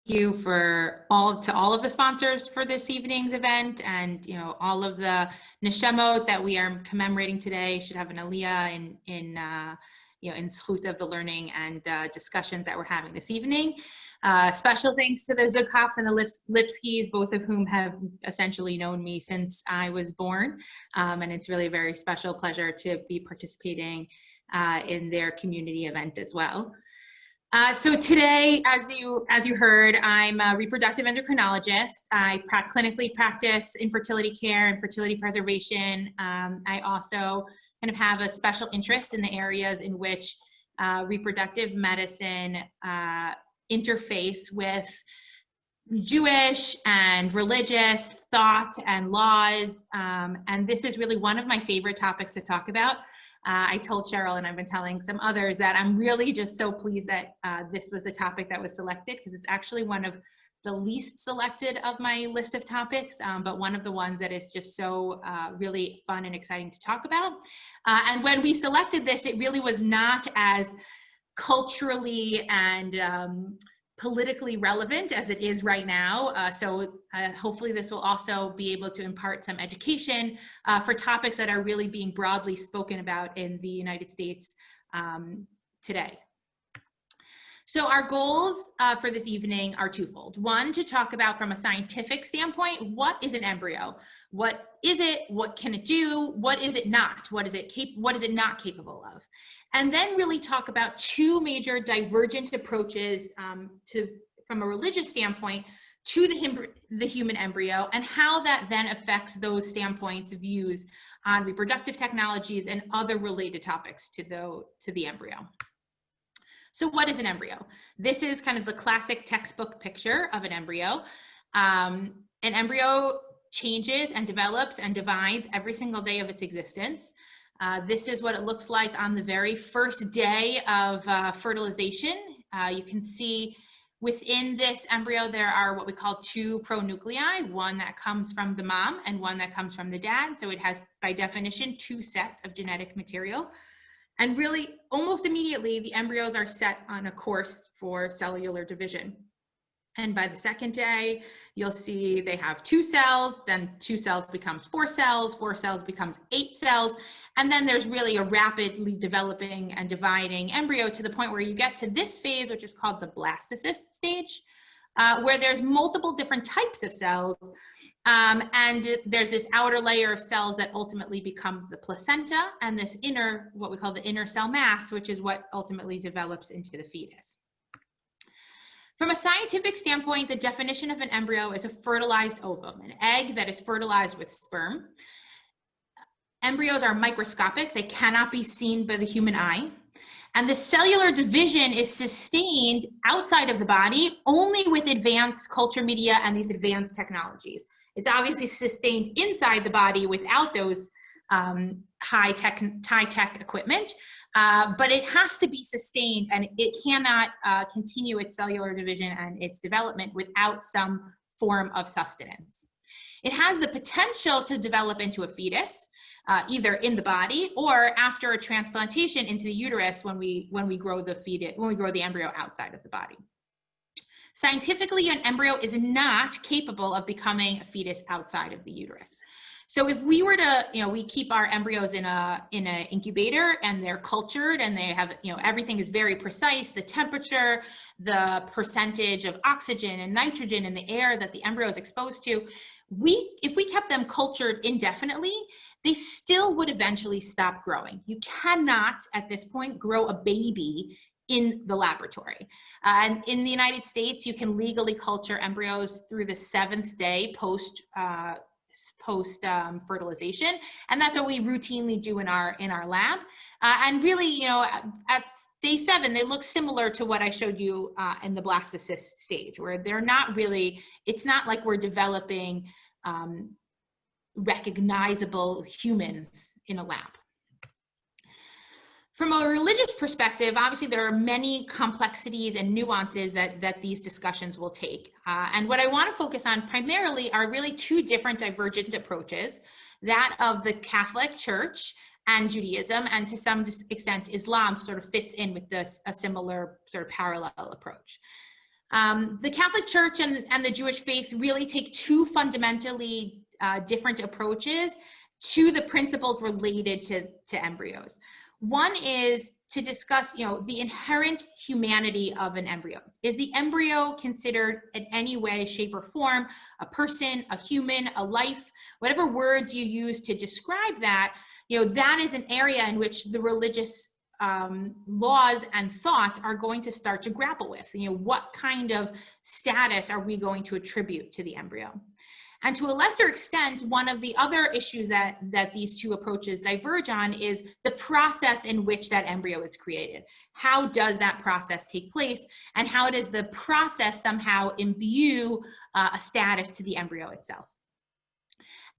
you for all of the sponsors for this evening's event, and all of the neshemot that we are commemorating today should have an aliyah in zchut of the learning and discussions that we're having this evening. Special thanks to the Zughoffs and the Lipskis, both of whom have essentially known me since I was born, and it's really a very special pleasure to be participating in their community event as well. So today, as you heard, I'm a reproductive endocrinologist. I clinically practice infertility care and fertility preservation. I also kind of have a special interest in the areas in which reproductive medicine interface with Jewish and religious thought and laws. And this is really one of my favorite topics to talk about. I told Cheryl, and I've been telling some others, that I'm really just so pleased that this was the topic that was selected, because it's actually one of the least selected of my list of topics, but one of the ones that is just so really fun and exciting to talk about. And when we selected this, it really was not as culturally and politically relevant as it is right now. So hopefully this will also be able to impart some education for topics that are really being broadly spoken about in the United States today. So our goals for this evening are twofold. One, to talk about from a scientific standpoint, what is an embryo? What is it? What can it do? What is it not? What is it not capable of? And then really talk about two major divergent approaches from a religious standpoint to the human embryo, and how that then affects those standpoints, views on reproductive technologies and other related topics to the embryo. So what is an embryo? This is kind of the classic textbook picture of an embryo. An embryo changes and develops and divides every single day of its existence. This is what it looks like on the very first day of fertilization. You can see within this embryo there are what we call two pronuclei, one that comes from the mom and one that comes from the dad. So it has, by definition, two sets of genetic material. And really, almost immediately, the embryos are set on a course for cellular division. And by the second day, you'll see they have 2 cells, then 2 cells becomes 4 cells becomes 8 cells, and then there's really a rapidly developing and dividing embryo to the point where you get to this phase, which is called the blastocyst stage, where there's multiple different types of cells, and there's this outer layer of cells that ultimately becomes the placenta, and this inner, what we call the inner cell mass, which is what ultimately develops into the fetus. From a scientific standpoint, the definition of an embryo is a fertilized ovum, an egg that is fertilized with sperm. Embryos are microscopic. They cannot be seen by the human eye. And the cellular division is sustained outside of the body only with advanced culture media and these advanced technologies. It's obviously sustained inside the body without those high-tech equipment, but it has to be sustained, and it cannot continue its cellular division and its development without some form of sustenance. It has the potential to develop into a fetus, either in the body or after a transplantation into the uterus when we grow the embryo outside of the body. Scientifically, an embryo is not capable of becoming a fetus outside of the uterus. So if we were to, we keep our embryos in an incubator, and they're cultured, and they have, everything is very precise, the temperature, the percentage of oxygen and nitrogen in the air that the embryo is exposed to, if we kept them cultured indefinitely, they still would eventually stop growing. You cannot, at this point, grow a baby in the laboratory. And in the United States, you can legally culture embryos through the 7th day post fertilization, and that's what we routinely do in our lab. And really, at day 7, they look similar to what I showed you in the blastocyst stage, where they're not really. It's not like we're developing recognizable humans in a lab. From a religious perspective, obviously there are many complexities and nuances that these discussions will take. And what I want to focus on primarily are really 2 different divergent approaches, that of the Catholic Church and Judaism, and to some extent Islam sort of fits in with this, a similar sort of parallel approach. The Catholic Church and the Jewish faith really take two fundamentally different approaches to the principles related to embryos. One is to discuss, the inherent humanity of an embryo. Is the embryo considered in any way, shape, or form a person, a human, a life? Whatever words you use to describe that, that is an area in which the religious laws and thoughts are going to start to grapple with. What kind of status are we going to attribute to the embryo? And to a lesser extent, one of the other issues that these two approaches diverge on is the process in which that embryo is created. How does that process take place? And how does the process somehow imbue a status to the embryo itself?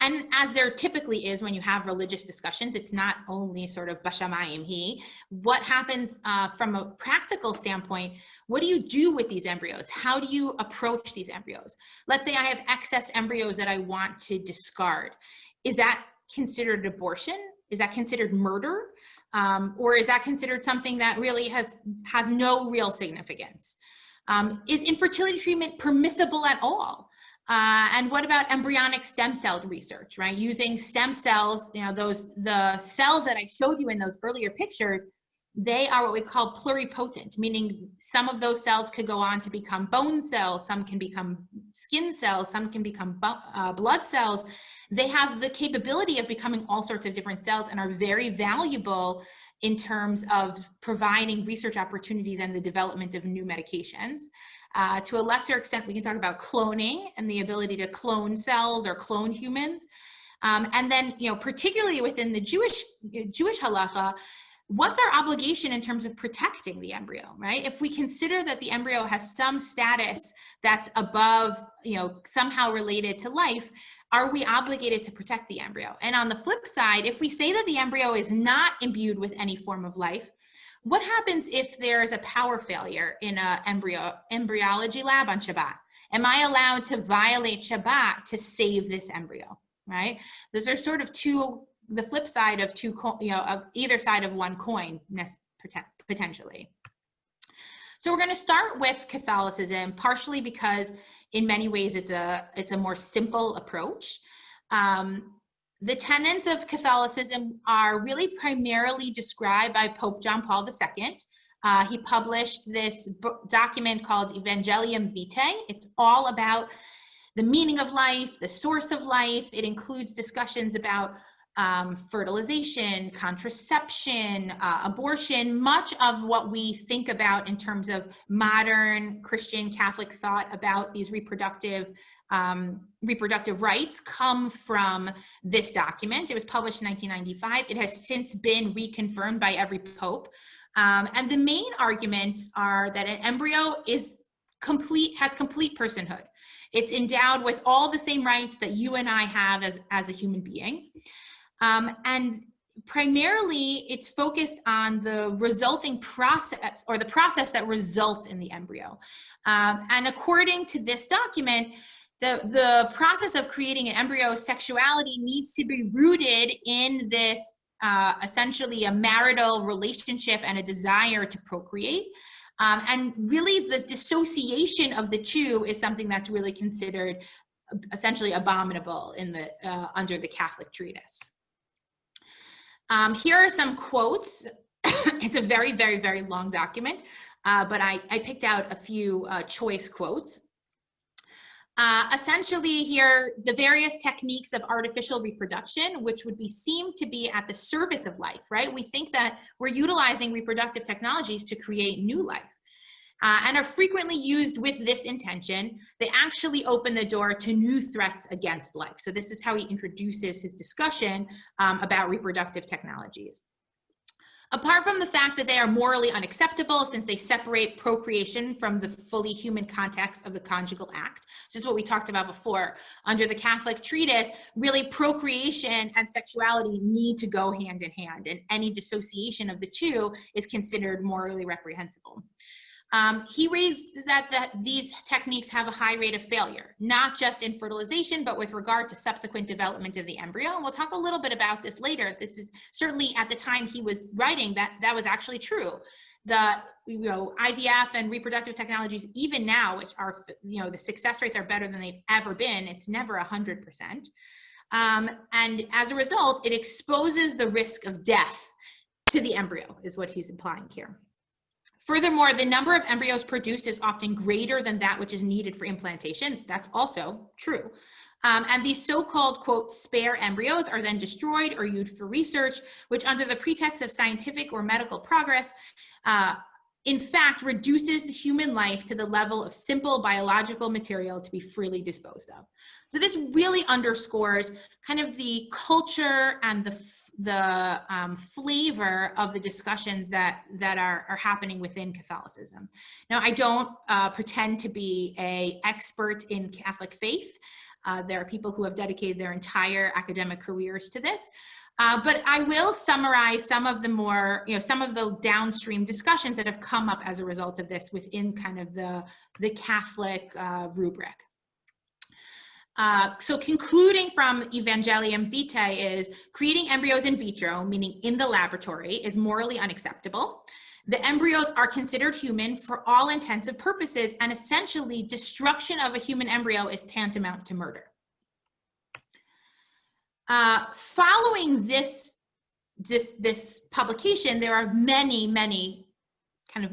And as there typically is when you have religious discussions, it's not only sort of bashamayim hi. What happens from a practical standpoint? What do you do with these embryos? How do you approach these embryos? Let's say I have excess embryos that I want to discard. Is that considered abortion? Is that considered murder? Or is that considered something that really has no real significance? Is infertility treatment permissible at all? And what about embryonic stem cell research, right? Using stem cells, the cells that I showed you in those earlier pictures, they are what we call pluripotent, meaning some of those cells could go on to become bone cells, some can become skin cells, some can become blood cells. They have the capability of becoming all sorts of different cells and are very valuable in terms of providing research opportunities and the development of new medications. To a lesser extent, we can talk about cloning and the ability to clone cells or clone humans. And then, particularly within the Jewish halacha, what's our obligation in terms of protecting the embryo, right? If we consider that the embryo has some status that's above, somehow related to life, are we obligated to protect the embryo? And on the flip side, if we say that the embryo is not imbued with any form of life, what happens if there's a power failure in an embryology lab on Shabbat? Am I allowed to violate Shabbat to save this embryo, right? Those are sort of the flip side of of either side of one coin, potentially. So we're going to start with Catholicism, partially because in many ways it's a more simple approach. The tenets of Catholicism are really primarily described by Pope John Paul II. He published this document called Evangelium Vitae. It's all about the meaning of life, the source of life. It includes discussions about fertilization, contraception, abortion, much of what we think about in terms of modern Christian Catholic thought about these reproductive rights come from this document. It was published in 1995. It has since been reconfirmed by every pope. And the main arguments are that an embryo has complete personhood. It's endowed with all the same rights that you and I have as a human being. And primarily it's focused on the resulting process, or the process that results in the embryo. And according to this document, the process of creating an embryo sexuality needs to be rooted in this essentially a marital relationship and a desire to procreate. And really the dissociation of the two is something that's really considered essentially abominable in the under the Catholic treatise. Here are some quotes. It's a very, very, very long document, but I picked out a few choice quotes. Essentially here, the various techniques of artificial reproduction, which would be seem to be at the service of life, right? We think that we're utilizing reproductive technologies to create new life. And are frequently used with this intention. They actually open the door to new threats against life. So this is how he introduces his discussion about reproductive technologies. Apart from the fact that they are morally unacceptable since they separate procreation from the fully human context of the conjugal act. This is what we talked about before. Under the Catholic treatise, really procreation and sexuality need to go hand in hand, and any dissociation of the two is considered morally reprehensible. He raised that these techniques have a high rate of failure, not just in fertilization, but with regard to subsequent development of the embryo. And we'll talk a little bit about this later. This is certainly at the time he was writing that was actually true. The IVF and reproductive technologies, even now, which are, the success rates are better than they've ever been. It's never 100%. And as a result, it exposes the risk of death to the embryo, is what he's implying here. Furthermore, the number of embryos produced is often greater than that which is needed for implantation. That's also true. And these so-called, quote, spare embryos are then destroyed or used for research, which under the pretext of scientific or medical progress, in fact, reduces the human life to the level of simple biological material to be freely disposed of. So this really underscores kind of the culture and the flavor of the discussions that are happening within Catholicism. Now, I don't pretend to be an expert in Catholic faith. There are people who have dedicated their entire academic careers to this. But I will summarize some of the more, some of the downstream discussions that have come up as a result of this within kind of the Catholic rubric. So concluding from Evangelium Vitae is creating embryos in vitro, meaning in the laboratory, is morally unacceptable. The embryos are considered human for all intents and purposes, and essentially destruction of a human embryo is tantamount to murder. Following this publication, there are many kind of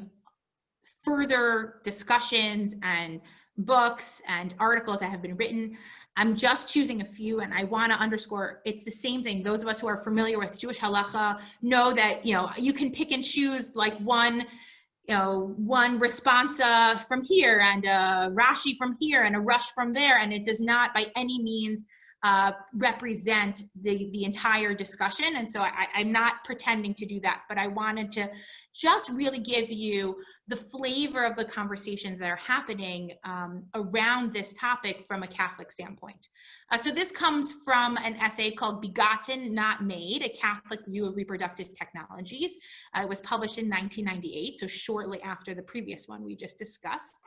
further discussions and books and articles that have been written. I'm just choosing a few, and I want to underscore it's the same thing. Those of us who are familiar with Jewish halacha know that you can pick and choose like one responsa from here and a Rashi from here and a Rush from there, and it does not by any means represent the entire discussion. And so I'm not pretending to do that, but I wanted to just really give you the flavor of the conversations that are happening around this topic from a Catholic standpoint. So this comes from an essay called Begotten, Not Made, A Catholic View of Reproductive Technologies. It was published in 1998, so shortly after the previous one we just discussed.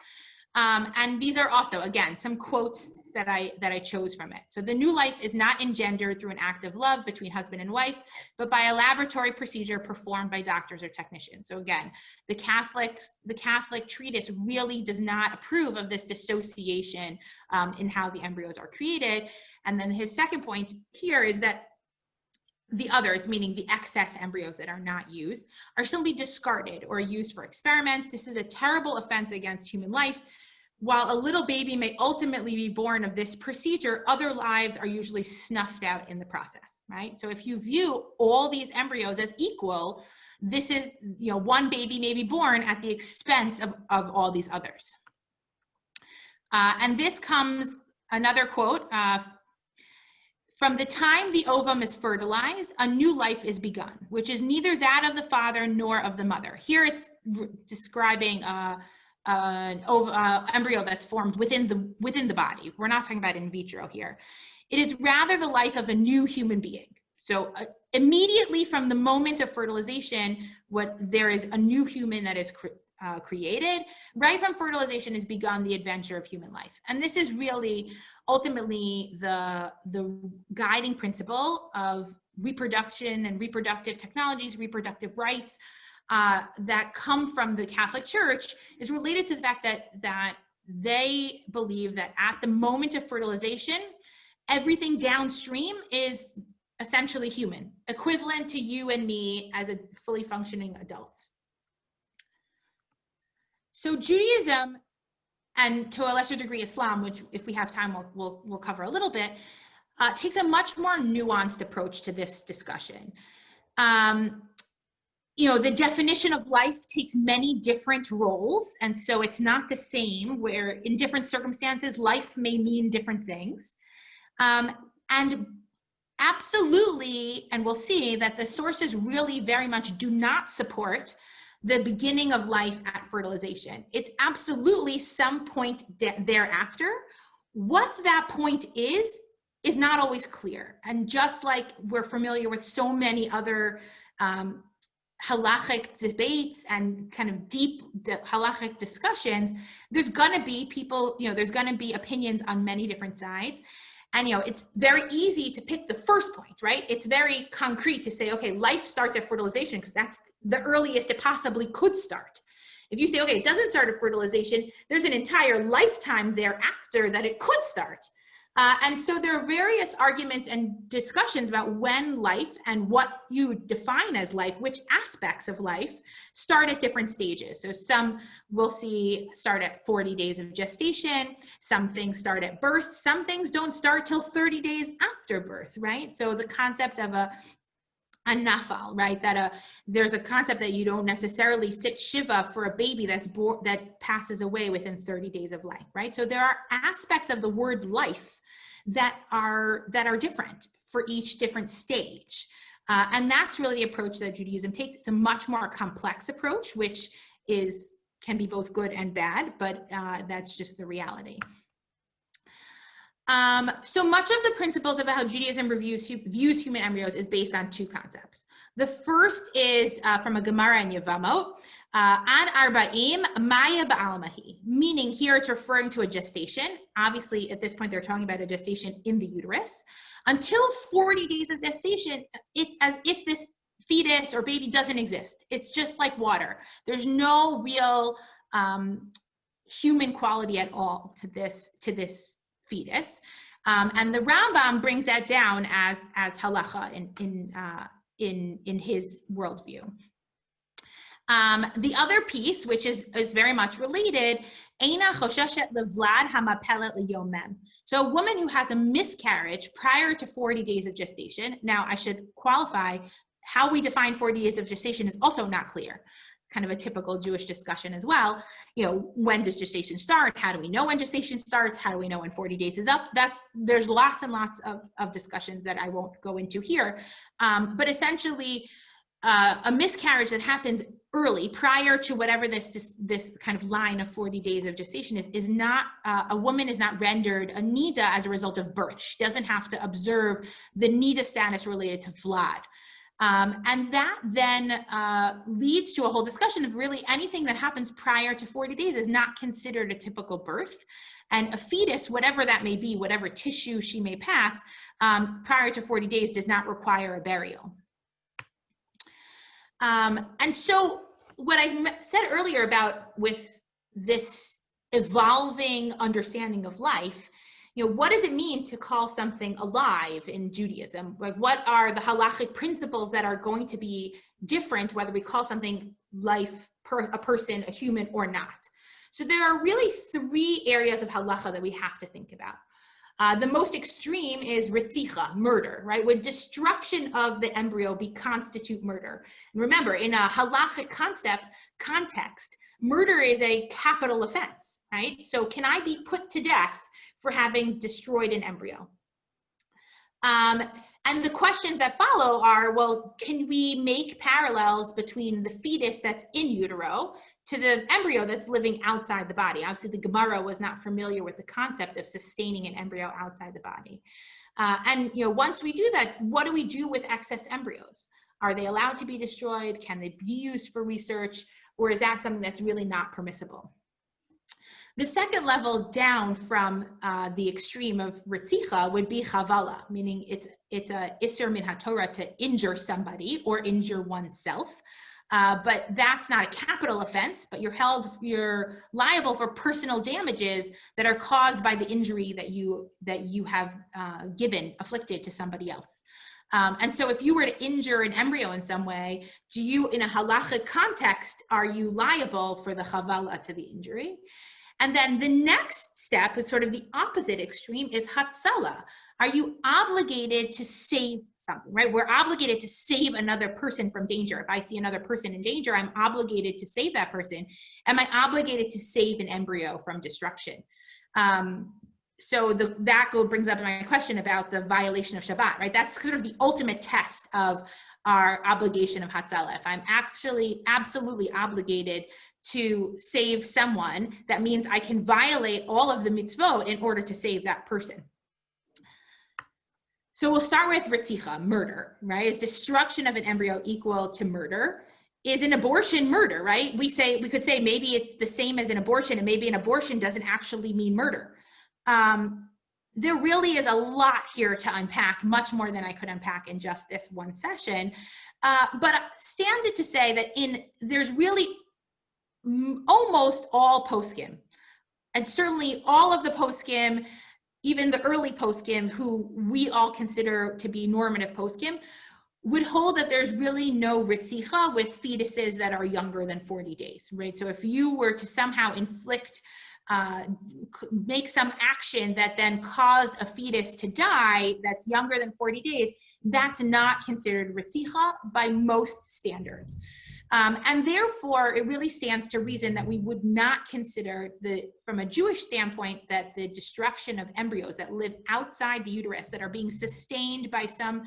And these are also, again, some quotes that I chose from it. So the new life is not engendered through an act of love between husband and wife, but by a laboratory procedure performed by doctors or technicians. So again, the Catholic treatise really does not approve of this dissociation in how the embryos are created. And then his second point here is that the others, meaning the excess embryos that are not used, are simply discarded or used for experiments. This is a terrible offense against human life. While a little baby may ultimately be born of this procedure, other lives are usually snuffed out in the process, right? So if you view all these embryos as equal, this is, one baby may be born at the expense of all these others. And this comes, another quote, from the time the ovum is fertilized, a new life is begun, which is neither that of the father nor of the mother. Here it's describing an embryo that's formed within the body. We're not talking about in vitro here. It is rather the life of a new human being. So immediately from the moment of fertilization, there is a new human that is created. Right from fertilization is begun the adventure of human life. And this is really ultimately the guiding principle of reproduction and reproductive technologies, reproductive rights that come from the Catholic Church, is related to the fact that they believe that at the moment of fertilization, everything downstream is essentially human, equivalent to you and me as a fully functioning adults. So Judaism, and to a lesser degree Islam, which if we have time we'll cover a little bit, takes a much more nuanced approach to this discussion. The definition of life takes many different roles, and so it's not the same, where in different circumstances life may mean different things. And absolutely, and we'll see that the sources really very much do not support the beginning of life at fertilization. It's absolutely some point thereafter. What that point is not always clear. And just like we're familiar with so many other halachic debates and kind of deep halachic discussions, there's going to be people, there's going to be opinions on many different sides. And, it's very easy to pick the first point, right? It's very concrete to say, okay, life starts at fertilization because that's the earliest it possibly could start. If you say, okay, it doesn't start at fertilization, there's an entire lifetime thereafter that it could start. And so there are various arguments and discussions about when life and what you define as life, which aspects of life start at different stages. So some we'll see start at 40 days of gestation, some things start at birth, some things don't start till 30 days after birth, right? So the concept of a nafal, right? That there's a concept that you don't necessarily sit shiva for a baby that's born that passes away within 30 days of life, right? So there are aspects of the word life that are different for each different stage, and that's really the approach that Judaism takes. It's a much more complex approach, which can be both good and bad, but that's just the reality. So much of the principles about how Judaism views human embryos is based on two concepts. The first is from a Gemara in Yevamot, Ad Arba'im Maya Ba'almahi, meaning here it's referring to a gestation. Obviously, at this point, they're talking about a gestation in the uterus. Until 40 days of gestation, it's as if this fetus or baby doesn't exist. It's just like water. There's no real human quality at all to this fetus, and the Rambam brings that down as halacha in his worldview. The other piece, which is very much related, Eina chosheshet levlad hamapelet liyomem. So a woman who has a miscarriage prior to 40 days of gestation. Now, I should qualify, how we define 40 days of gestation is also not clear. Kind of a typical Jewish discussion as well. When does gestation start? How do we know when gestation starts? How do we know when 40 days is up? There's lots and lots of discussions that I won't go into here. But essentially, a miscarriage that happens early, prior to whatever this kind of line of 40 days of gestation is not, a woman is not rendered a nida as a result of birth. She doesn't have to observe the nida status related to Vlad. And that then leads to a whole discussion of really anything that happens prior to 40 days is not considered a typical birth. And a fetus, whatever that may be, whatever tissue she may pass, prior to 40 days does not require a burial. And so what I said earlier about with this evolving understanding of life, what does it mean to call something alive in Judaism? Like, what are the halachic principles that are going to be different, whether we call something life, a person, a human, or not? So there are really three areas of halacha that we have to think about. The most extreme is ritzicha, murder, right? Would destruction of the embryo constitute murder? And remember, in a halachic context, murder is a capital offense, right? So can I be put to death for having destroyed an embryo? And the questions that follow are, well, can we make parallels between the fetus that's in utero to the embryo that's living outside the body? Obviously, the Gemara was not familiar with the concept of sustaining an embryo outside the body. And once we do that, what do we do with excess embryos? Are they allowed to be destroyed? Can they be used for research? Or is that something that's really not permissible? The second level down from the extreme of ritzicha would be chavala, meaning it's a isser min haTorah to injure somebody or injure oneself. But that's not a capital offense, but you're liable for personal damages that are caused by the injury that you have afflicted to somebody else. And so if you were to injure an embryo in some way, in a halachic context, are you liable for the chavala to the injury? And then the next step is sort of the opposite extreme is Hatzala. Are you obligated to save something, right? We're obligated to save another person from danger. If I see another person in danger, I'm obligated to save that person. Am I obligated to save an embryo from destruction? So that brings up my question about the violation of Shabbat, right? That's sort of the ultimate test of our obligation of Hatzala. If I'm actually absolutely obligated to save someone, that means I can violate all of the mitzvot in order to save that person. So we'll start with ritzicha, murder, right? Is destruction of an embryo equal to murder? is an abortion murder, right? We could say maybe it's the same as an abortion, and maybe an abortion doesn't actually mean murder. There really is a lot here to unpack, much more than I could unpack in just this one session. But stand it to say that there's really almost all Poskim, and certainly all of the Poskim, even the early Poskim, who we all consider to be normative Poskim, would hold that there's really no ritzicha with fetuses that are younger than 40 days, right? So if you were to somehow make some action that then caused a fetus to die that's younger than 40 days, that's not considered ritzicha by most standards. And therefore, it really stands to reason that we would not consider, from a Jewish standpoint, that the destruction of embryos that live outside the uterus, that are being sustained by some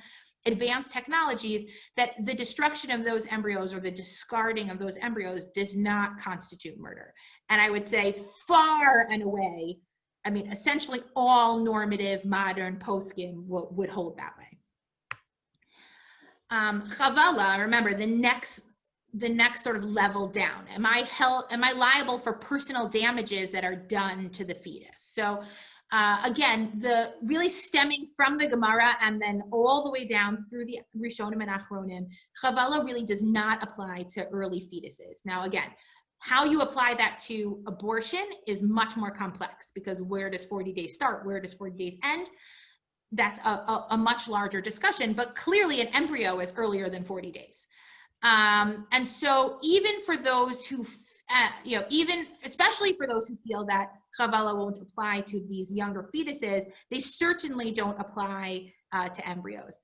advanced technologies, that the destruction of those embryos or the discarding of those embryos does not constitute murder. And I would say far and away, I mean, essentially all normative modern Poskim would hold that way. Hatzala, remember, the next sort of level down. Am I liable for personal damages that are done to the fetus? So again, really stemming from the Gemara and then all the way down through the Rishonim and Achronim, Hatzala really does not apply to early fetuses. Now, again, how you apply that to abortion is much more complex, because where does 40 days start? Where does 40 days end? That's a much larger discussion, but clearly an embryo is earlier than 40 days. And so even for those who, especially for those who feel that Hatzala won't apply to these younger fetuses, they certainly don't apply to embryos.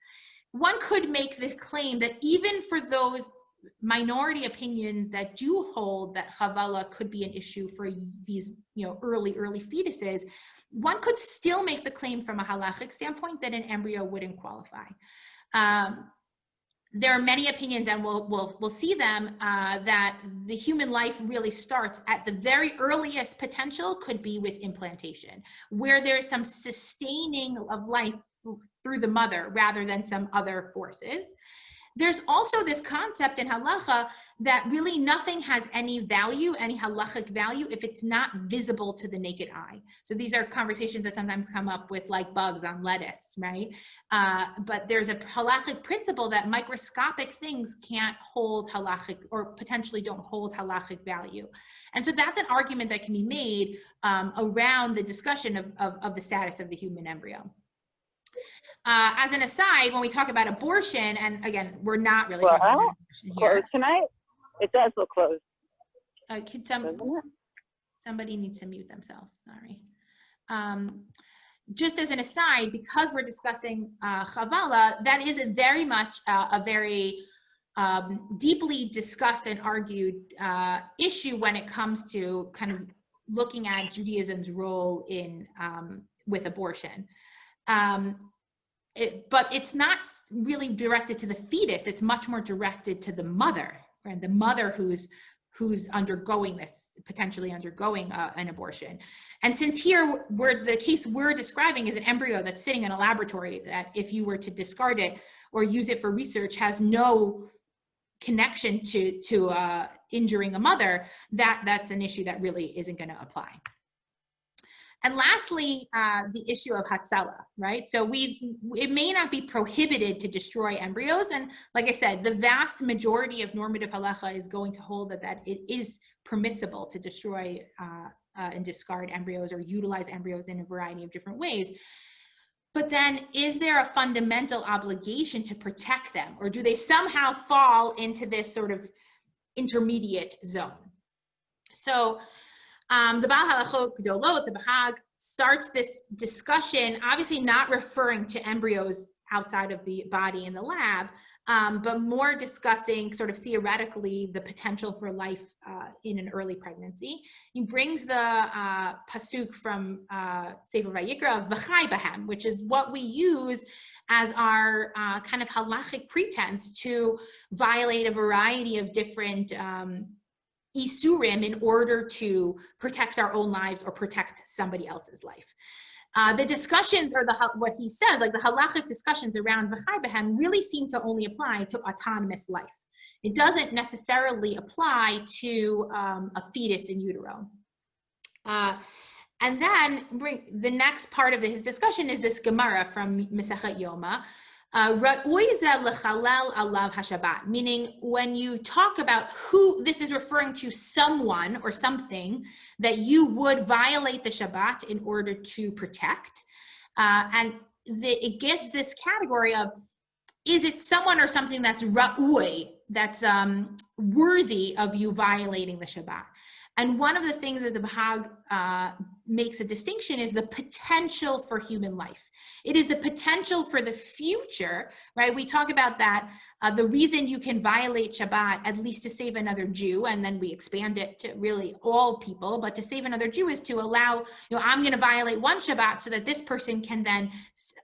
One could make the claim that even for those minority opinion that do hold that Hatzala could be an issue for these, early fetuses, one could still make the claim from a halachic standpoint that an embryo wouldn't qualify. There are many opinions, and we'll see them, that the human life really starts at the very earliest potential could be with implantation, where there's some sustaining of life through the mother rather than some other forces. There's also this concept in halacha that really nothing has any value, any halachic value, if it's not visible to the naked eye. So these are conversations that sometimes come up with like bugs on lettuce, right? But there's a halachic principle that microscopic things can't hold halachic, or potentially don't hold halachic value. And so that's an argument that can be made around the discussion of the status of the human embryo. As an aside, when we talk about abortion, and again, we're not really talking about abortion here. Closed tonight? It does look closed. Could somebody needs to mute themselves, sorry. Just as an aside, because we're discussing Hatzala, that is very much a very deeply discussed and argued issue when it comes to kind of looking at Judaism's role in with abortion. But it's not really directed to the fetus. It's much more directed to the mother, right? The mother who's undergoing this, potentially undergoing an abortion. And since here, the case we're describing is an embryo that's sitting in a laboratory, that if you were to discard it or use it for research has no connection to injuring a mother, that's an issue that really isn't going to apply. And lastly, the issue of Hatzala, right? So it may not be prohibited to destroy embryos. And like I said, the vast majority of normative halacha is going to hold that it is permissible to destroy and discard embryos or utilize embryos in a variety of different ways. But then is there a fundamental obligation to protect them? Or do they somehow fall into this sort of intermediate zone? So the Baal Halachot Gdolot, the Bahag, starts this discussion, obviously not referring to embryos outside of the body in the lab, but more discussing sort of theoretically the potential for life in an early pregnancy. He brings the pasuk from Sefer Vayikra, V'chai Bahem, which is what we use as our kind of halachic pretense to violate a variety of different isurim in order to protect our own lives or protect somebody else's life. The discussions, or what he says, like the halachic discussions around v'chai b'hem, really seem to only apply to autonomous life. It doesn't necessarily apply to a fetus in utero. And then the next part of his discussion is this Gemara from Masechet Yoma. Meaning when you talk about who, this is referring to someone or something that you would violate the Shabbat in order to protect. And it gives this category of, is it someone or something that's ra'ui, that's worthy of you violating the Shabbat? And one of the things that the Bahag makes a distinction is the potential for human life. It is the potential for the future, right? We talk about that. The reason you can violate Shabbat, at least to save another Jew, and then we expand it to really all people, but to save another Jew is to allow, I'm going to violate one Shabbat so that this person can then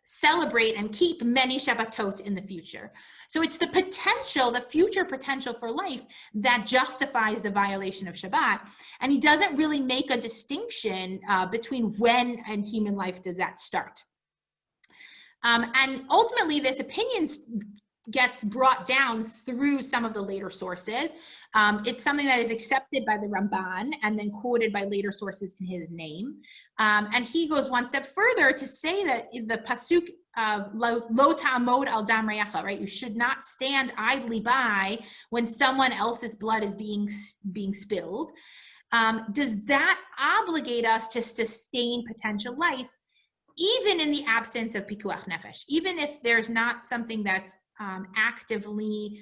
celebrate and keep many Shabbatot in the future. So it's the potential, the future potential for life that justifies the violation of Shabbat. And he doesn't really make a distinction between when and human life does that start. And ultimately, this opinion gets brought down through some of the later sources. It's something that is accepted by the Ramban and then quoted by later sources in his name. And he goes one step further to say that in the pasuk of lo ta'amod al dam re'acha, right? You should not stand idly by when someone else's blood is being spilled. Does that obligate us to sustain potential life, even in the absence of pikuach nefesh, even if there's not something that's actively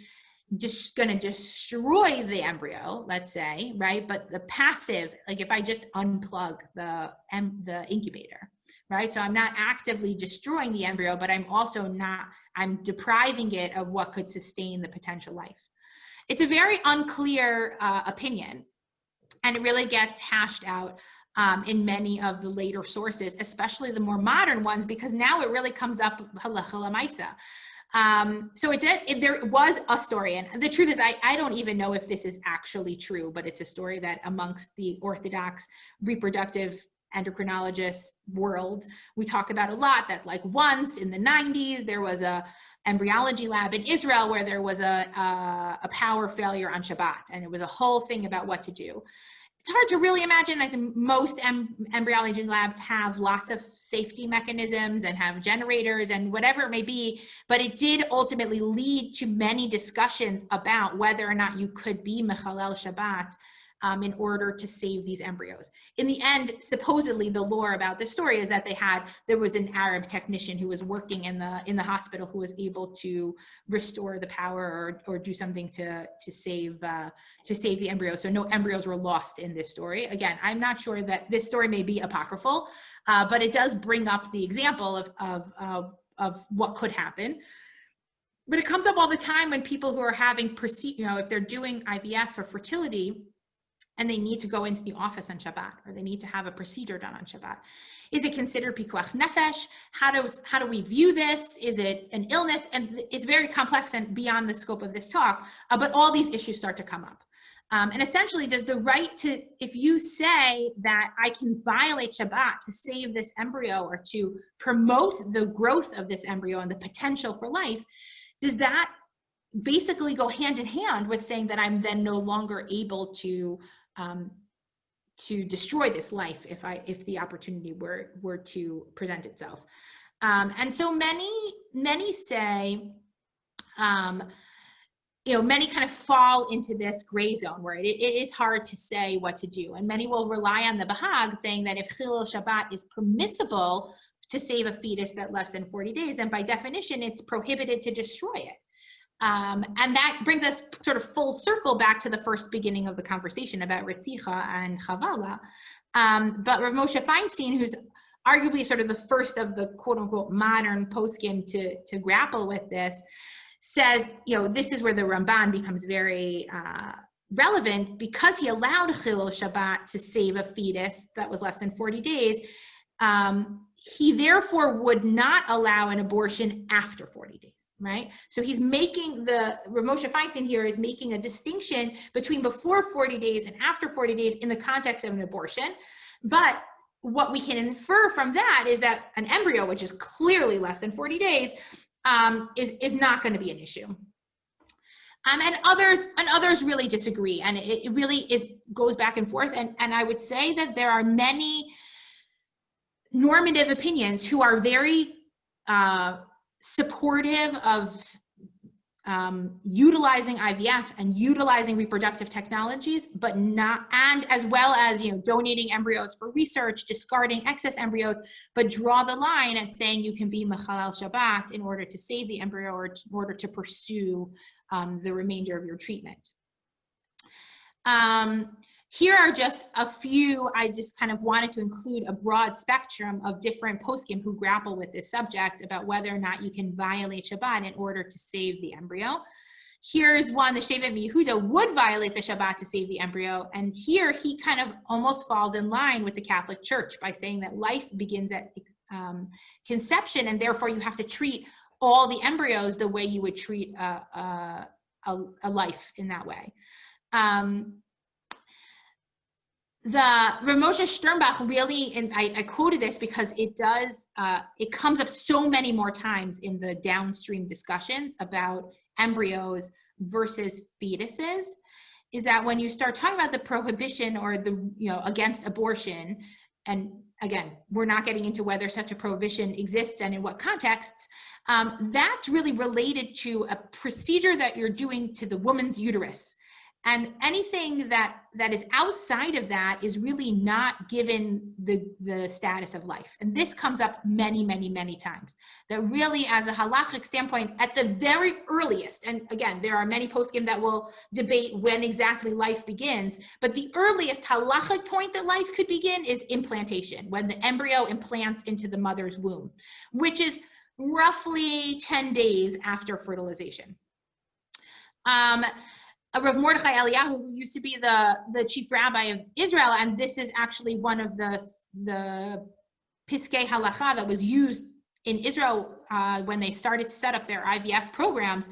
just going to destroy the embryo, let's say, right? But the passive, like if I just unplug the incubator, right? So I'm not actively destroying the embryo, but I'm depriving it of what could sustain the potential life. It's a very unclear opinion, and it really gets hashed out in many of the later sources, especially the more modern ones, because now it really comes up halacha l'maisa. So there was a story, and the truth is I don't even know if this is actually true, but it's a story that amongst the Orthodox reproductive endocrinologist world, we talk about a lot, that like once in the 90s, there was a embryology lab in Israel where there was a power failure on Shabbat, and it was a whole thing about what to do. It's hard to really imagine. I think most embryology labs have lots of safety mechanisms and have generators and whatever it may be, but it did ultimately lead to many discussions about whether or not you could be mechalel Shabbat in order to save these embryos. In the end, supposedly the lore about this story is that there was an Arab technician who was working in the hospital who was able to restore the power or do something to save the embryos. So no embryos were lost in this story. Again, I'm not sure that this story may be apocryphal, but it does bring up the example of what could happen. But it comes up all the time when people who are having, if they're doing IVF for fertility, and they need to go into the office on Shabbat, or they need to have a procedure done on Shabbat. Is it considered pikuach nefesh? How do we view this? Is it an illness? And it's very complex and beyond the scope of this talk, but all these issues start to come up. And essentially, does the right to, if you say that I can violate Shabbat to save this embryo or to promote the growth of this embryo and the potential for life, does that basically go hand in hand with saying that I'm then no longer able to destroy this life if the opportunity were to present itself? And so many say, many kind of fall into this gray zone where it is hard to say what to do. And many will rely on the Bahag saying that if Chilul Shabbat is permissible to save a fetus that less than 40 days, then by definition, it's prohibited to destroy it. And that brings us sort of full circle back to the first beginning of the conversation about Ritzicha and Hatzala. But Rav Moshe Feinstein, who's arguably sort of the first of the quote unquote modern Poskim to grapple with this, says, this is where the Ramban becomes very relevant, because he allowed Chilul Shabbat to save a fetus that was less than 40 days. He therefore would not allow an abortion after 40 days, right? So he's making Rav Moshe Feinstein here is making a distinction between before 40 days and after 40 days in the context of an abortion. But what we can infer from that is that an embryo, which is clearly less than 40 days, is not going to be an issue. And others really disagree, and it really goes back and forth. And I would say that there are many normative opinions who are very supportive of utilizing IVF and utilizing reproductive technologies, but not, and as well as, donating embryos for research, discarding excess embryos, but draw the line at saying you can be Mechalel Shabbat in order to save the embryo or in order to pursue the remainder of your treatment. Here are just a few. I just kind of wanted to include a broad spectrum of different poskim who grapple with this subject about whether or not you can violate Shabbat in order to save the embryo. Here's one, the Shevet Yehuda would violate the Shabbat to save the embryo. And here he kind of almost falls in line with the Catholic Church by saying that life begins at conception, and therefore you have to treat all the embryos the way you would treat a life in that way. The Rav Moshe Sternbach really, and I quoted this because it comes up so many more times in the downstream discussions about embryos versus fetuses, is that when you start talking about the prohibition or against abortion, and again, we're not getting into whether such a prohibition exists and in what contexts, that's really related to a procedure that you're doing to the woman's uterus. And anything that is outside of that is really not given the status of life. And this comes up many, many, many times. That really, as a halachic standpoint, at the very earliest, and again, there are many poskim that will debate when exactly life begins, but the earliest halachic point that life could begin is implantation, when the embryo implants into the mother's womb, which is roughly 10 days after fertilization. Rav Mordechai Eliyahu, who used to be the chief rabbi of Israel, and this is actually one of the piskei halacha that was used in Israel when they started to set up their IVF programs,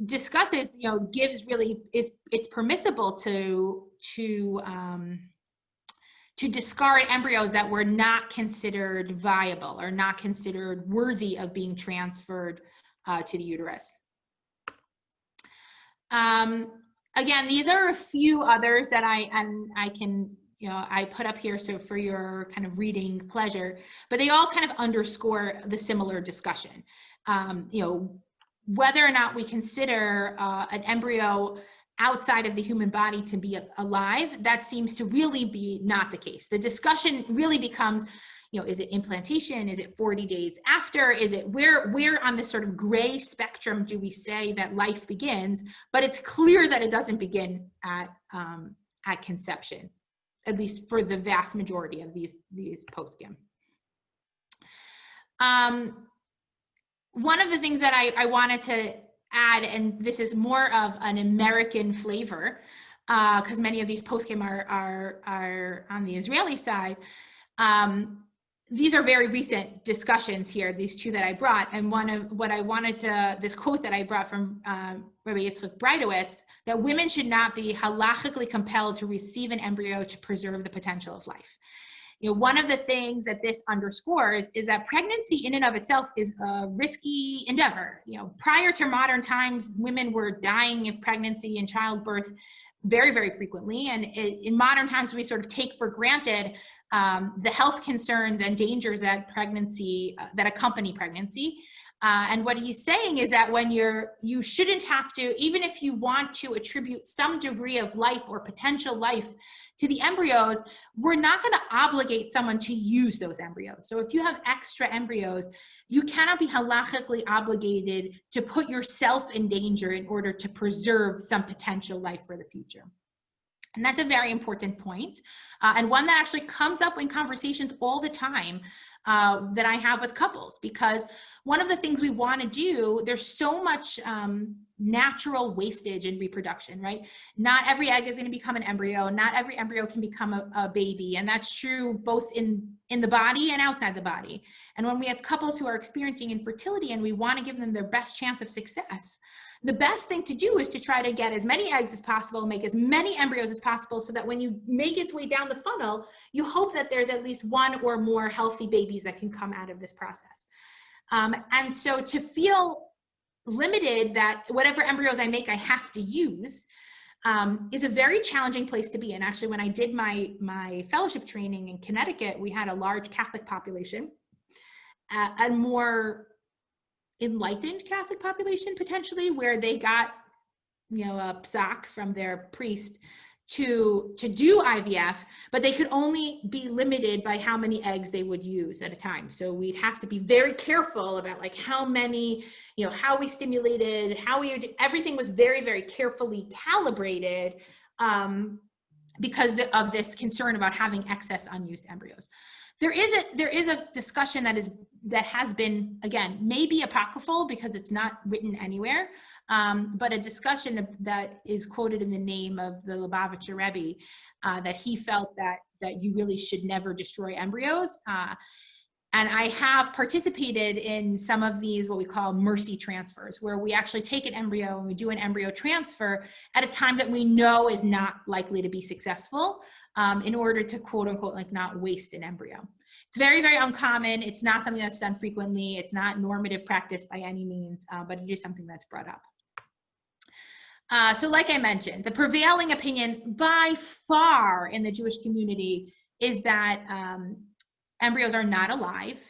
discusses, it's permissible to discard embryos that were not considered viable or not considered worthy of being transferred to the uterus. Again, these are a few others that I can, I put up here so for your kind of reading pleasure, but they all kind of underscore the similar discussion. Whether or not we consider an embryo outside of the human body to be alive, that seems to really be not the case. The discussion really becomes, is it implantation? Is it 40 days after? Is it where on this sort of gray spectrum do we say that life begins? But it's clear that it doesn't begin at conception, at least for the vast majority of these poskim. One of the things that I wanted to add, and this is more of an American flavor, because many of these poskim are on the Israeli side. These are very recent discussions here, these two that I brought. And one of what I wanted to, this quote that I brought from Rabbi Yitzchak Breitowitz, that women should not be halachically compelled to receive an embryo to preserve the potential of life. One of the things that this underscores is that pregnancy in and of itself is a risky endeavor. Prior to modern times, women were dying of pregnancy and childbirth very, very frequently. And in modern times, we sort of take for granted the health concerns and dangers that that accompany pregnancy. And what he's saying is that when you shouldn't have to, even if you want to attribute some degree of life or potential life to the embryos, we're not going to obligate someone to use those embryos. So if you have extra embryos, you cannot be halachically obligated to put yourself in danger in order to preserve some potential life for the future. And that's a very important point, and one that actually comes up in conversations all the time that I have with couples, because one of the things we want to do, there's so much natural wastage in reproduction, right? Not every egg is going to become an embryo. Not every embryo can become a baby. And that's true both in the body and outside the body. And when we have couples who are experiencing infertility and we want to give them their best chance of success, the best thing to do is to try to get as many eggs as possible, make as many embryos as possible, so that when you make its way down the funnel, you hope that there's at least one or more healthy babies that can come out of this process. And so to feel limited that whatever embryos I make, I have to use, is a very challenging place to be. And actually, when I did my fellowship training in Connecticut, we had a large Catholic population, a more enlightened Catholic population potentially, where they got, a psak from their priest to do IVF, but they could only be limited by how many eggs they would use at a time. So we'd have to be very careful about like how many, how we stimulated, everything was very, very carefully calibrated, because of this concern about having excess unused embryos. There is a discussion that has been, again, maybe apocryphal because it's not written anywhere, but a discussion that is quoted in the name of the Lubavitcher Rebbe, that he felt that you really should never destroy embryos. And I have participated in some of these, what we call mercy transfers, where we actually take an embryo and we do an embryo transfer at a time that we know is not likely to be successful, in order to quote unquote, like not waste an embryo. It's very, very uncommon. It's not something that's done frequently. It's not normative practice by any means, but it is something that's brought up. So like I mentioned, the prevailing opinion by far in the Jewish community is that embryos are not alive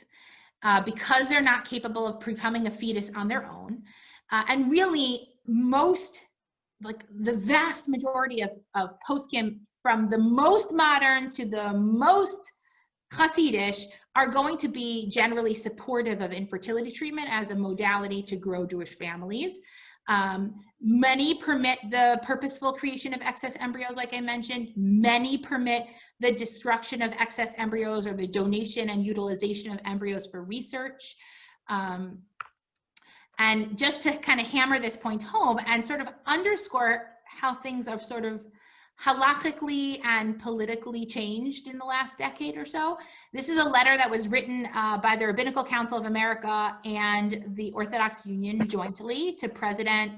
because they're not capable of becoming a fetus on their own. And really the vast majority of Poskim, from the most modern to the most Hasidish, are going to be generally supportive of infertility treatment as a modality to grow Jewish families. Many permit the purposeful creation of excess embryos, like I mentioned. Many permit the destruction of excess embryos or the donation and utilization of embryos for research. And just to kind of hammer this point home and sort of underscore how things are sort of halakhically and politically changed in the last decade or so. This is a letter that was written by the Rabbinical Council of America and the Orthodox Union jointly to President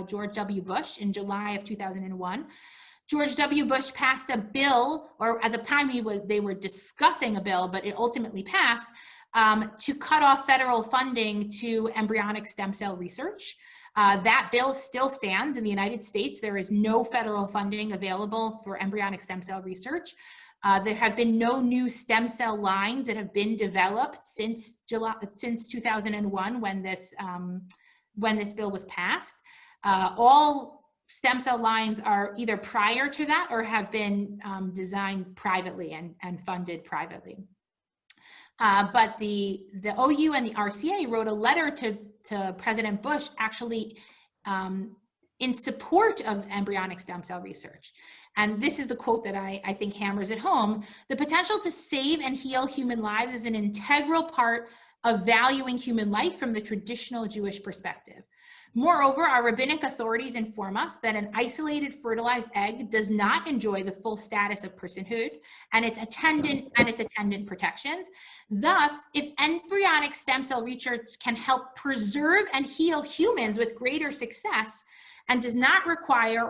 George W. Bush in July of 2001. George W. Bush passed a bill, or at the time they were discussing a bill, but it ultimately passed, to cut off federal funding to embryonic stem cell research. That bill still stands in the United States. There is no federal funding available for embryonic stem cell research. There have been no new stem cell lines that have been developed since 2001 when this bill was passed. All stem cell lines are either prior to that or have been designed privately and funded privately. But the OU and the RCA wrote a letter to President Bush actually in support of embryonic stem cell research. And this is the quote that I think hammers it home. The potential to save and heal human lives is an integral part of valuing human life from the traditional Jewish perspective. Moreover, our rabbinic authorities inform us that an isolated fertilized egg does not enjoy the full status of personhood and its attendant protections. Thus, if embryonic stem cell research can help preserve and heal humans with greater success and does not require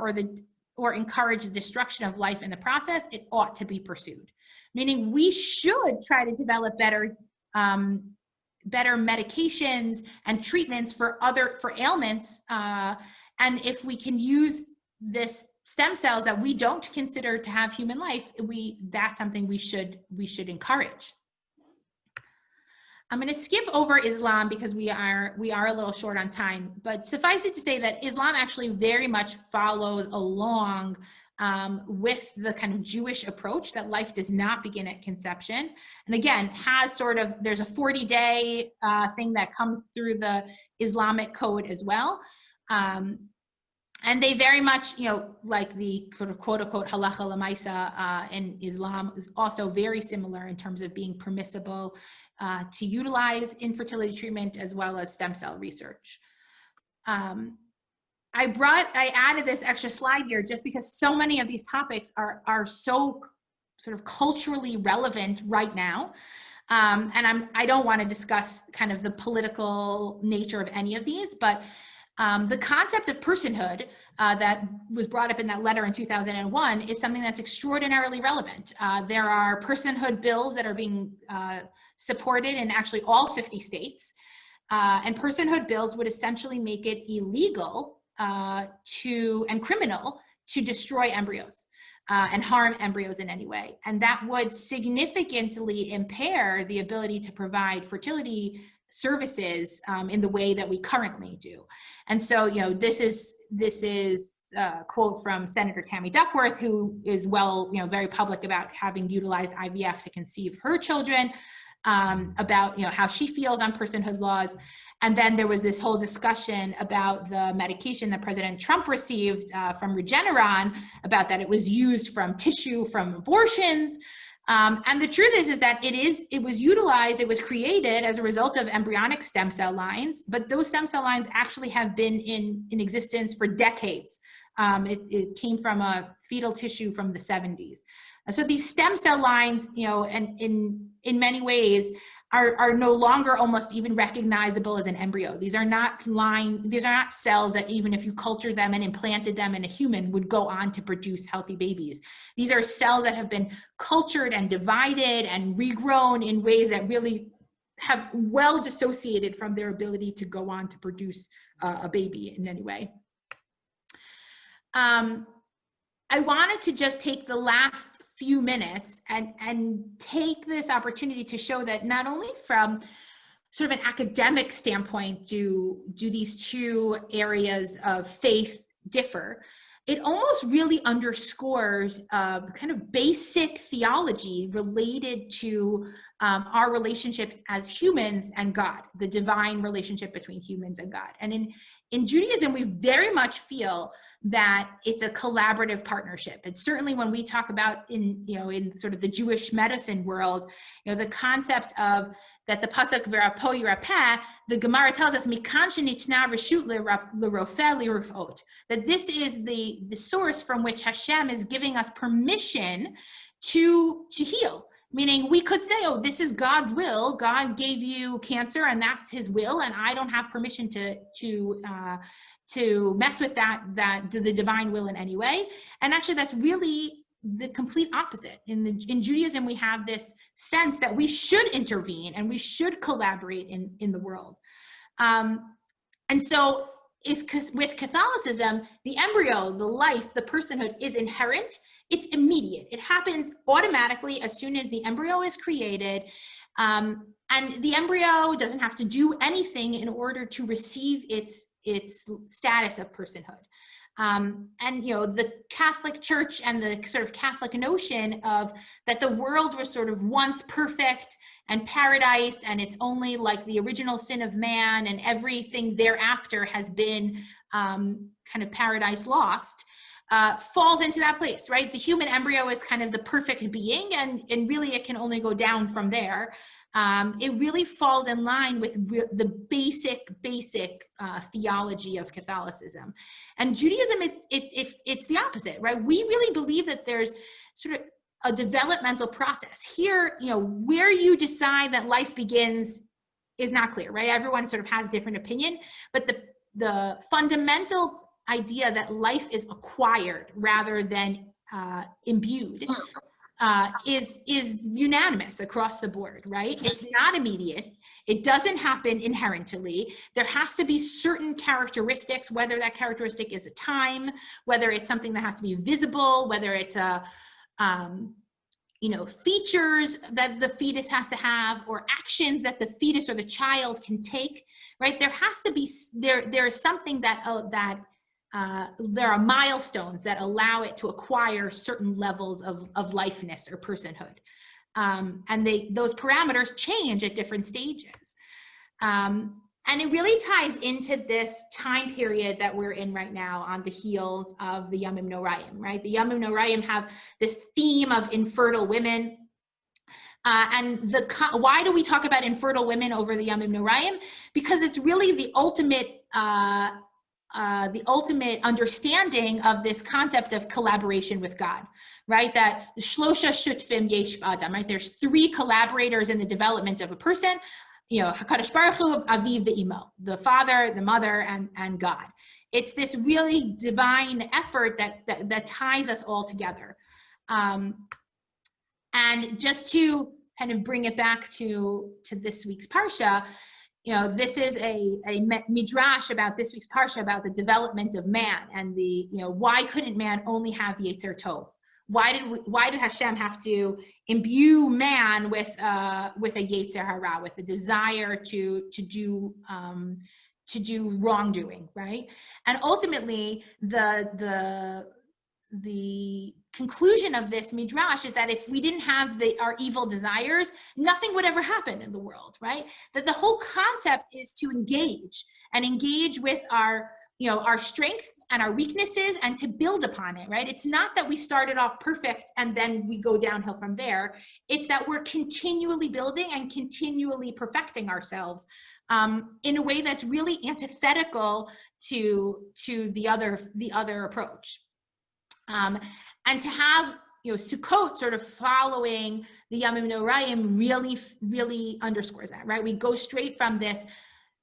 or encourage the destruction of life in the process, it ought to be pursued. Meaning we should try to develop better medications and treatments for ailments, and if we can use this stem cells that we don't consider to have human life, that's something we should encourage. I'm going to skip over Islam because we are a little short on time, but suffice it to say that Islam actually very much follows along with the kind of Jewish approach that life does not begin at conception. And again, there's a 40-day thing that comes through the Islamic code as well. And they very much, like the sort of quote unquote halacha l'maisa in Islam is also very similar in terms of being permissible to utilize infertility treatment as well as stem cell research. I added this extra slide here just because so many of these topics are so sort of culturally relevant right now. And I don't want to discuss kind of the political nature of any of these, but The concept of personhood that was brought up in that letter in 2001 is something that's extraordinarily relevant. There are personhood bills that are being supported in actually all 50 states. And personhood bills would essentially make it illegal and criminal to destroy embryos and harm embryos in any way. And that would significantly impair the ability to provide fertility services in the way that we currently do. And so, this is a quote from Senator Tammy Duckworth, who is very public about having utilized IVF to conceive her children, about how she feels on personhood laws. And then there was this whole discussion about the medication that President Trump received from Regeneron, about that it was used from tissue from abortions. And the truth is that it was utilized, it was created as a result of embryonic stem cell lines, but those stem cell lines actually have been in existence for decades. It came from a fetal tissue from the 70s. And so these stem cell lines, and in many ways are no longer almost even recognizable as an embryo. These are not cells that even if you cultured them and implanted them in a human would go on to produce healthy babies. These are cells that have been cultured and divided and regrown in ways that really have well dissociated from their ability to go on to produce a baby in any way. I wanted to just take the last few minutes and take this opportunity to show that not only from sort of an academic standpoint do these two areas of faith differ, it almost really underscores kind of basic theology related to our relationships as humans and God, the divine relationship between humans and God. And in Judaism, we very much feel that it's a collaborative partnership. And certainly when we talk about in sort of the Jewish medicine world, the concept of that the pasuk v'rapo yirapeh, the Gemara tells us mikan shenitna reshut l'rofeh l'rofot, that this is the source from which Hashem is giving us permission to heal. Meaning we could say, oh, this is God's will. God gave you cancer and that's his will. And I don't have permission to mess with the divine will in any way. And actually that's really the complete opposite. In Judaism, we have this sense that we should intervene and we should collaborate in the world. And so with Catholicism, the embryo, the life, the personhood is inherent. It's immediate. It happens automatically as soon as the embryo is created. And the embryo doesn't have to do anything in order to receive its status of personhood. And the Catholic Church and the sort of Catholic notion of that the world was sort of once perfect and paradise, and it's only like the original sin of man, and everything thereafter has been kind of paradise lost, falls into that place, right? The human embryo is kind of the perfect being, and really it can only go down from there. It really falls in line with the basic theology of Catholicism. And Judaism, it's the opposite, right? We really believe that there's sort of a developmental process. Here, where you decide that life begins is not clear, right? Everyone sort of has different opinion, but the fundamental idea that life is acquired rather than imbued is unanimous across the board, right? It's not immediate. It doesn't happen inherently. There has to be certain characteristics, whether that characteristic is a time, whether it's something that has to be visible, whether it's features that the fetus has to have, or actions that the fetus or the child can take, right? There has to be, there is something that there are milestones that allow it to acquire certain levels of lifeness or personhood. And those parameters change at different stages. And it really ties into this time period that we're in right now on the heels of the Yamim Noraim, right? The Yamim Noraim have this theme of infertile women. And why do we talk about infertile women over the Yamim Noraim? Because it's really the ultimate understanding of this concept of collaboration with God, right? That shlosha shutfim yesh b'adam, right? There's 3 collaborators in the development of a person. HaKadosh Baruch Hu, Aviv ve'imo, the father, the mother, and God. It's this really divine effort that ties us all together. And just to kind of bring it back to this week's Parsha, this is a midrash about this week's Parsha about the development of man and why couldn't man only have Yetzer Tov? Why did Hashem have to imbue man with a Yetzer Hara, with a desire to do wrongdoing, right? And ultimately, the conclusion of this midrash is that if we didn't have our evil desires, nothing would ever happen in the world, right? That the whole concept is to engage with our strengths and our weaknesses and to build upon it, right? It's not that we started off perfect and then we go downhill from there. It's that we're continually building and continually perfecting ourselves in a way that's really antithetical to the other approach. And to have Sukkot sort of following the Yamim Noraim really underscores that, right? We go straight from this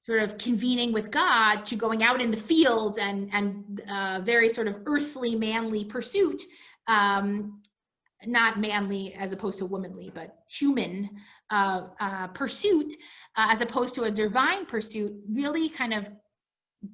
sort of convening with God to going out in the fields and very sort of earthly, manly pursuit, not manly as opposed to womanly, but human pursuit, as opposed to a divine pursuit, really kind of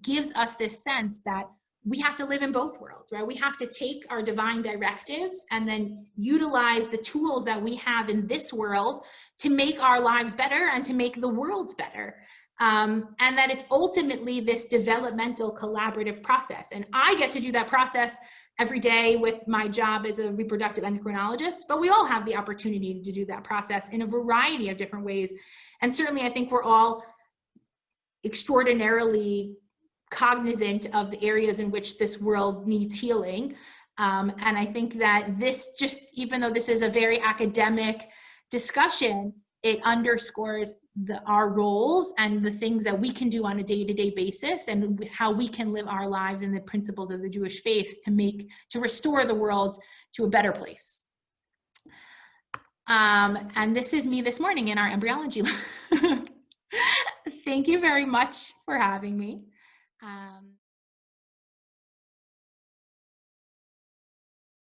gives us this sense that we have to live in both worlds, right? We have to take our divine directives and then utilize the tools that we have in this world to make our lives better and to make the world better. And that it's ultimately this developmental collaborative process. And I get to do that process every day with my job as a reproductive endocrinologist, but we all have the opportunity to do that process in a variety of different ways. And certainly I think we're all extraordinarily cognizant of the areas in which this world needs healing. And I think that even though this is a very academic discussion, it underscores our roles and the things that we can do on a day-to-day basis and how we can live our lives in the principles of the Jewish faith to restore the world to a better place. And this is me this morning in our embryology lab. Thank you very much for having me.